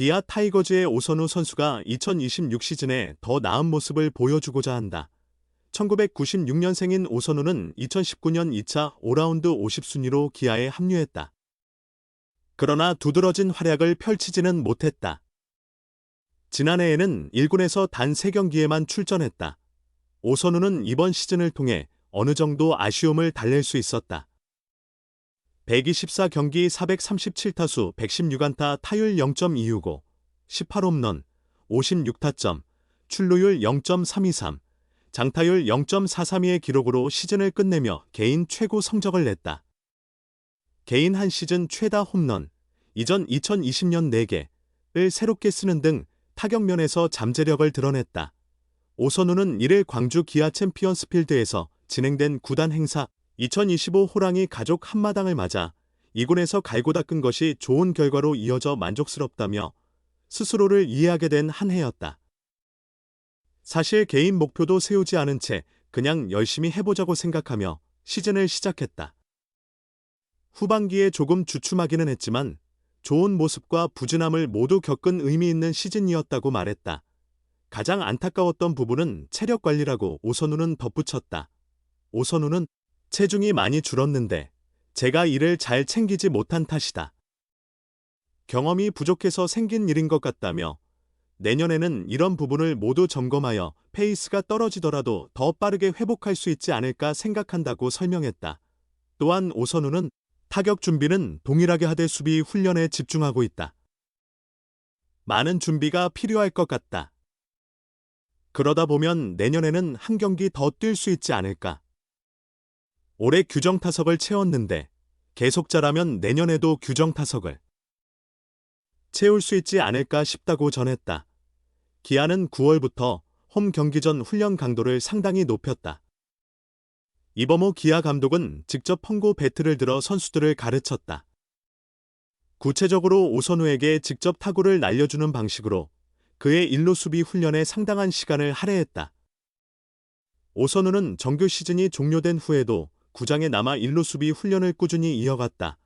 기아 타이거즈의 오선우 선수가 2026 시즌에 더 나은 모습을 보여주고자 한다. 1996년생인 오선우는 2019년 2차 5라운드 50순위로 기아에 합류했다. 그러나 두드러진 활약을 펼치지는 못했다. 지난해에는 1군에서 단 3경기에만 출전했다. 오선우는 이번 시즌을 통해 어느 정도 아쉬움을 달랠 수 있었다. 124경기 437타수 116안타 타율 0.265, 18홈런, 56타점, 출루율 0.323, 장타율 0.432의 기록으로 시즌을 끝내며 개인 최고 성적을 냈다. 개인 한 시즌 최다 홈런, 이전 2020년 4개를 새롭게 쓰는 등 타격면에서 잠재력을 드러냈다. 오선우는 1일 광주 기아 챔피언스 필드에서 진행된 구단 행사 2025 호랑이 가족 한마당을 맞아 2군에서 갈고 닦은 것이 좋은 결과로 이어져 만족스럽다며 스스로를 이해하게 된 한 해였다. 사실 개인 목표도 세우지 않은 채 그냥 열심히 해보자고 생각하며 시즌을 시작했다. 후반기에 조금 주춤하기는 했지만 좋은 모습과 부진함을 모두 겪은 의미 있는 시즌이었다고 말했다. 가장 안타까웠던 부분은 체력 관리라고 오선우는 덧붙였다. 오선우는 체중이 많이 줄었는데 제가 이를 잘 챙기지 못한 탓이다. 경험이 부족해서 생긴 일인 것 같다며 내년에는 이런 부분을 모두 점검하여 페이스가 떨어지더라도 더 빠르게 회복할 수 있지 않을까 생각한다고 설명했다. 또한 오선우는 타격 준비는 동일하게 하되 수비 훈련에 집중하고 있다. 많은 준비가 필요할 것 같다. 그러다 보면 내년에는 한 경기 더 뛸 수 있지 않을까. 올해 규정 타석을 채웠는데 계속 잘하면 내년에도 규정 타석을 채울 수 있지 않을까 싶다고 전했다. 기아는 9월부터 홈 경기 전 훈련 강도를 상당히 높였다. 이범호 기아 감독은 직접 펑고 배트를 들어 선수들을 가르쳤다. 구체적으로 오선우에게 직접 타구를 날려주는 방식으로 그의 일루 수비 훈련에 상당한 시간을 할애했다. 오선우는 정규 시즌이 종료된 후에도 구장에 남아 일루 수비 훈련을 꾸준히 이어갔다.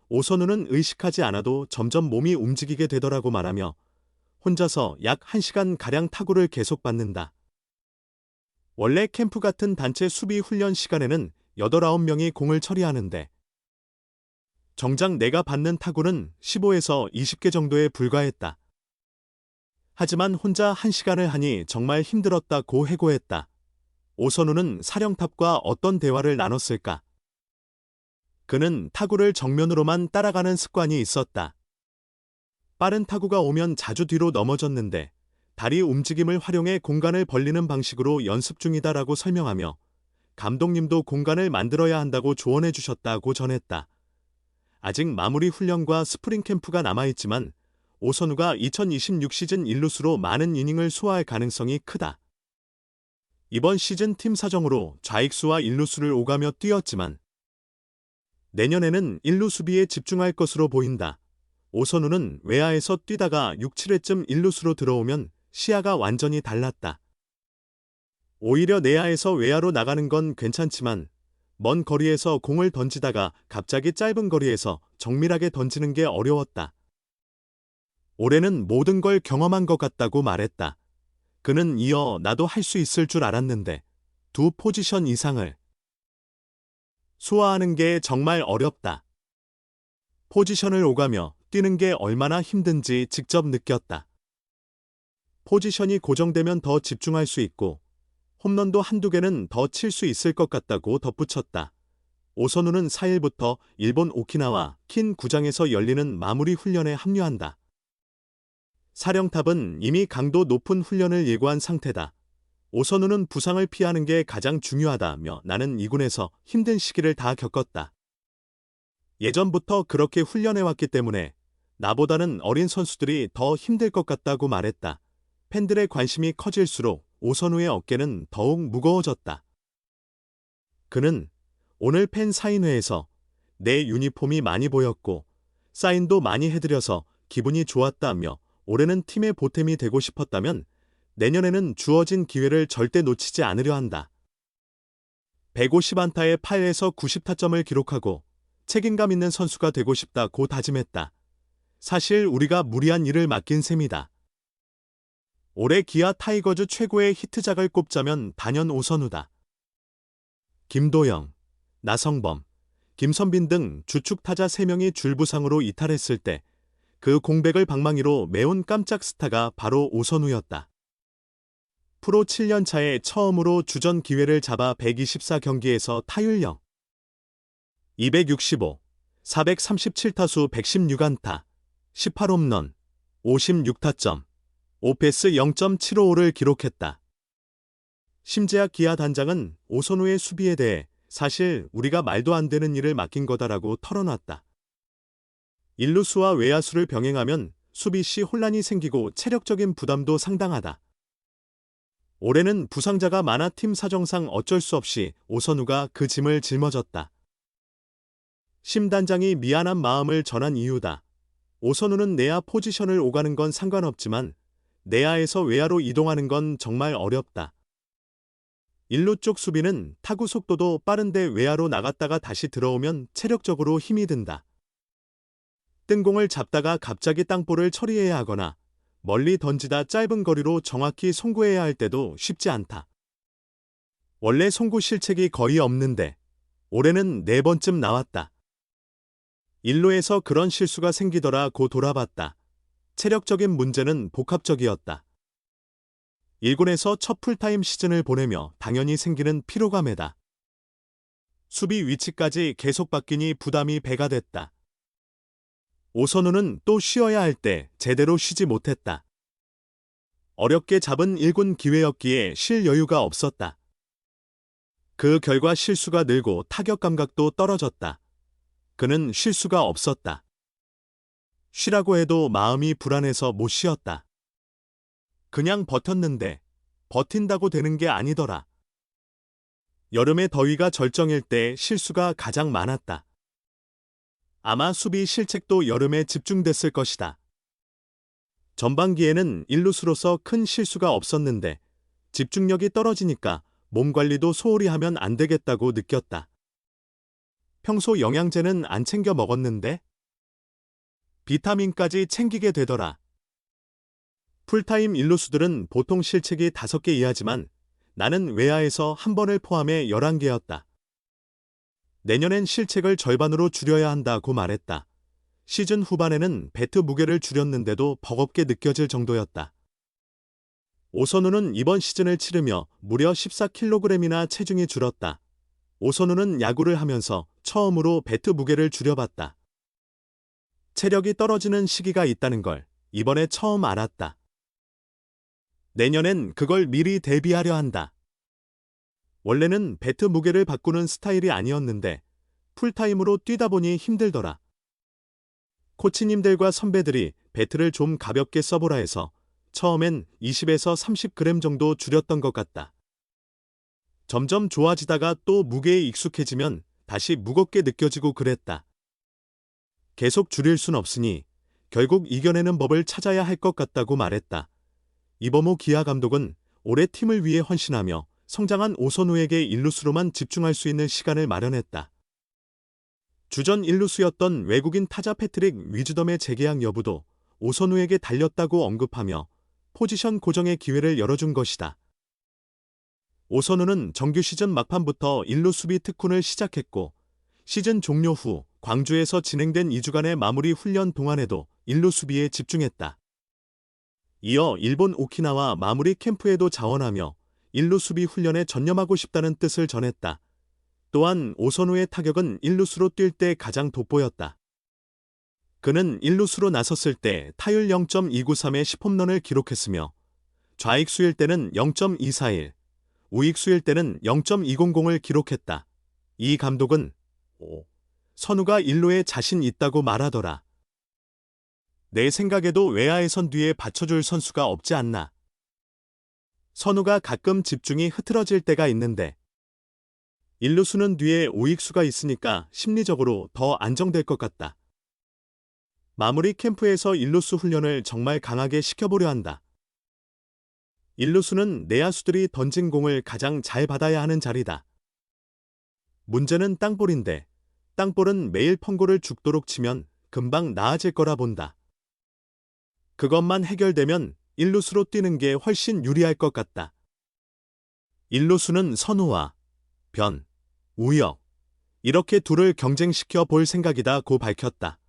오선우는 의식하지 않아도 점점 몸이 움직이게 되더라고 말하며 혼자서 약 1시간가량 타구를 계속 받는다. 원래 캠프 같은 단체 수비 훈련 시간에는 8, 9명이 공을 처리하는데 정작 내가 받는 타구는 15에서 20개 정도에 불과했다. 하지만 혼자 1시간을 하니 정말 힘들었다고 해고했다. 오선우는 사령탑과 어떤 대화를 나눴을까? 그는 타구를 정면으로만 따라가는 습관이 있었다. 빠른 타구가 오면 자주 뒤로 넘어졌는데 다리 움직임을 활용해 공간을 벌리는 방식으로 연습 중이다라고 설명하며 감독님도 공간을 만들어야 한다고 조언해 주셨다고 전했다. 아직 마무리 훈련과 스프링 캠프가 남아있지만 오선우가 2026 시즌 일루수로 많은 이닝을 소화할 가능성이 크다. 이번 시즌 팀 사정으로 좌익수와 일루수를 오가며 뛰었지만 내년에는 일루 수비에 집중할 것으로 보인다. 오선우는 외야에서 뛰다가 6, 7회쯤 일루수로 들어오면 시야가 완전히 달랐다. 오히려 내야에서 외야로 나가는 건 괜찮지만 먼 거리에서 공을 던지다가 갑자기 짧은 거리에서 정밀하게 던지는 게 어려웠다. 올해는 모든 걸 경험한 것 같다고 말했다. 그는 이어 나도 할 수 있을 줄 알았는데 2 포지션 이상을 소화하는 게 정말 어렵다. 포지션을 오가며 뛰는 게 얼마나 힘든지 직접 느꼈다. 포지션이 고정되면 더 집중할 수 있고 홈런도 한두 개는 더 칠 수 있을 것 같다고 덧붙였다. 오선우는 4일부터 일본 오키나와 킨 구장에서 열리는 마무리 훈련에 합류한다. 사령탑은 이미 강도 높은 훈련을 예고한 상태다. 오선우는 부상을 피하는 게 가장 중요하다며 나는 2군에서 힘든 시기를 다 겪었다. 예전부터 그렇게 훈련해왔기 때문에 나보다는 어린 선수들이 더 힘들 것 같다고 말했다. 팬들의 관심이 커질수록 오선우의 어깨는 더욱 무거워졌다. 그는 오늘 팬 사인회에서 내 유니폼이 많이 보였고 사인도 많이 해드려서 기분이 좋았다며 올해는 팀의 보탬이 되고 싶었다면 내년에는 주어진 기회를 절대 놓치지 않으려 한다. 150안타에 8에서 90타점을 기록하고 책임감 있는 선수가 되고 싶다고 다짐했다. 사실 우리가 무리한 일을 맡긴 셈이다. 올해 기아 타이거즈 최고의 히트작을 꼽자면 단연 오선우다. 김도영, 나성범, 김선빈 등 주축 타자 3명이 줄부상으로 이탈했을 때 그 공백을 방망이로 메운 깜짝 스타가 바로 오선우였다. 프로 7년 차에 처음으로 주전 기회를 잡아 124경기에서 타율 0, 265, 437타수 116안타, 18홈런, 56타점, 오패스 0.755를 기록했다. 심재학 기아 단장은 오선우의 수비에 대해 사실 우리가 말도 안 되는 일을 맡긴 거다라고 털어놨다. 일루수와 외야수를 병행하면 수비 시 혼란이 생기고 체력적인 부담도 상당하다. 올해는 부상자가 많아 팀 사정상 어쩔 수 없이 오선우가 그 짐을 짊어졌다. 심 단장이 미안한 마음을 전한 이유다. 오선우는 내야 포지션을 오가는 건 상관없지만 내야에서 외야로 이동하는 건 정말 어렵다. 일루 쪽 수비는 타구 속도도 빠른데 외야로 나갔다가 다시 들어오면 체력적으로 힘이 든다. 뜬공을 잡다가 갑자기 땅볼을 처리해야 하거나 멀리 던지다 짧은 거리로 정확히 송구해야 할 때도 쉽지 않다. 원래 송구 실책이 거의 없는데 올해는 4번쯤 나왔다. 일루에서 그런 실수가 생기더라고 돌아봤다. 체력적인 문제는 복합적이었다. 1군에서 첫 풀타임 시즌을 보내며 당연히 생기는 피로감에다. 수비 위치까지 계속 바뀌니 부담이 배가 됐다. 오선우는 또 쉬어야 할 때 제대로 쉬지 못했다. 어렵게 잡은 1군 기회였기에 쉴 여유가 없었다. 그 결과 실수가 늘고 타격 감각도 떨어졌다. 그는 쉴 수가 없었다. 쉬라고 해도 마음이 불안해서 못 쉬었다. 그냥 버텼는데 버틴다고 되는 게 아니더라. 여름의 더위가 절정일 때 실수가 가장 많았다. 아마 수비 실책도 여름에 집중됐을 것이다. 전반기에는 일루수로서 큰 실수가 없었는데 집중력이 떨어지니까 몸 관리도 소홀히 하면 안 되겠다고 느꼈다. 평소 영양제는 안 챙겨 먹었는데 비타민까지 챙기게 되더라. 풀타임 일루수들은 보통 실책이 5개 이하지만 나는 외야에서 한 번을 포함해 11개였다. 내년엔 실책을 절반으로 줄여야 한다고 말했다. 시즌 후반에는 배트 무게를 줄였는데도 버겁게 느껴질 정도였다. 오선우는 이번 시즌을 치르며 무려 14kg이나 체중이 줄었다. 오선우는 야구를 하면서 처음으로 배트 무게를 줄여봤다. 체력이 떨어지는 시기가 있다는 걸 이번에 처음 알았다. 내년엔 그걸 미리 대비하려 한다. 원래는 배트 무게를 바꾸는 스타일이 아니었는데 풀타임으로 뛰다 보니 힘들더라. 코치님들과 선배들이 배트를 좀 가볍게 써보라 해서 처음엔 20에서 30g 정도 줄였던 것 같다. 점점 좋아지다가 또 무게에 익숙해지면 다시 무겁게 느껴지고 그랬다. 계속 줄일 순 없으니 결국 이겨내는 법을 찾아야 할 것 같다고 말했다. 이범호 기아 감독은 올해 팀을 위해 헌신하며 성장한 오선우에게 일루수로만 집중할 수 있는 시간을 마련했다. 주전 일루수였던 외국인 타자 패트릭 위즈덤의 재계약 여부도 오선우에게 달렸다고 언급하며 포지션 고정의 기회를 열어준 것이다. 오선우는 정규 시즌 막판부터 일루 수비 특훈을 시작했고 시즌 종료 후 광주에서 진행된 2주간의 마무리 훈련 동안에도 일루 수비에 집중했다. 이어 일본 오키나와 마무리 캠프에도 자원하며 일루 수비 훈련에 전념하고 싶다는 뜻을 전했다. 또한 오선우의 타격은 일루수로 뛸 때 가장 돋보였다. 그는 일루수로 나섰을 때 타율 0.293의 10홈런을 기록했으며 좌익수일 때는 0.241, 우익수일 때는 0.200을 기록했다. 이 감독은 선우가 일루에 자신 있다고 말하더라. 내 생각에도 외야에선 뒤에 받쳐줄 선수가 없지 않나. 선우가 가끔 집중이 흐트러질 때가 있는데 일루수는 뒤에 우익수가 있으니까 심리적으로 더 안정될 것 같다. 마무리 캠프에서 일루수 훈련을 정말 강하게 시켜보려 한다. 일루수는 내야수들이 던진 공을 가장 잘 받아야 하는 자리다. 문제는 땅볼인데 땅볼은 매일 펑고를 죽도록 치면 금방 나아질 거라 본다. 그것만 해결되면 1루수로 뛰는 게 훨씬 유리할 것 같다. 1루수는 선우와 변, 우혁 이렇게 둘을 경쟁시켜 볼 생각이다고 밝혔다.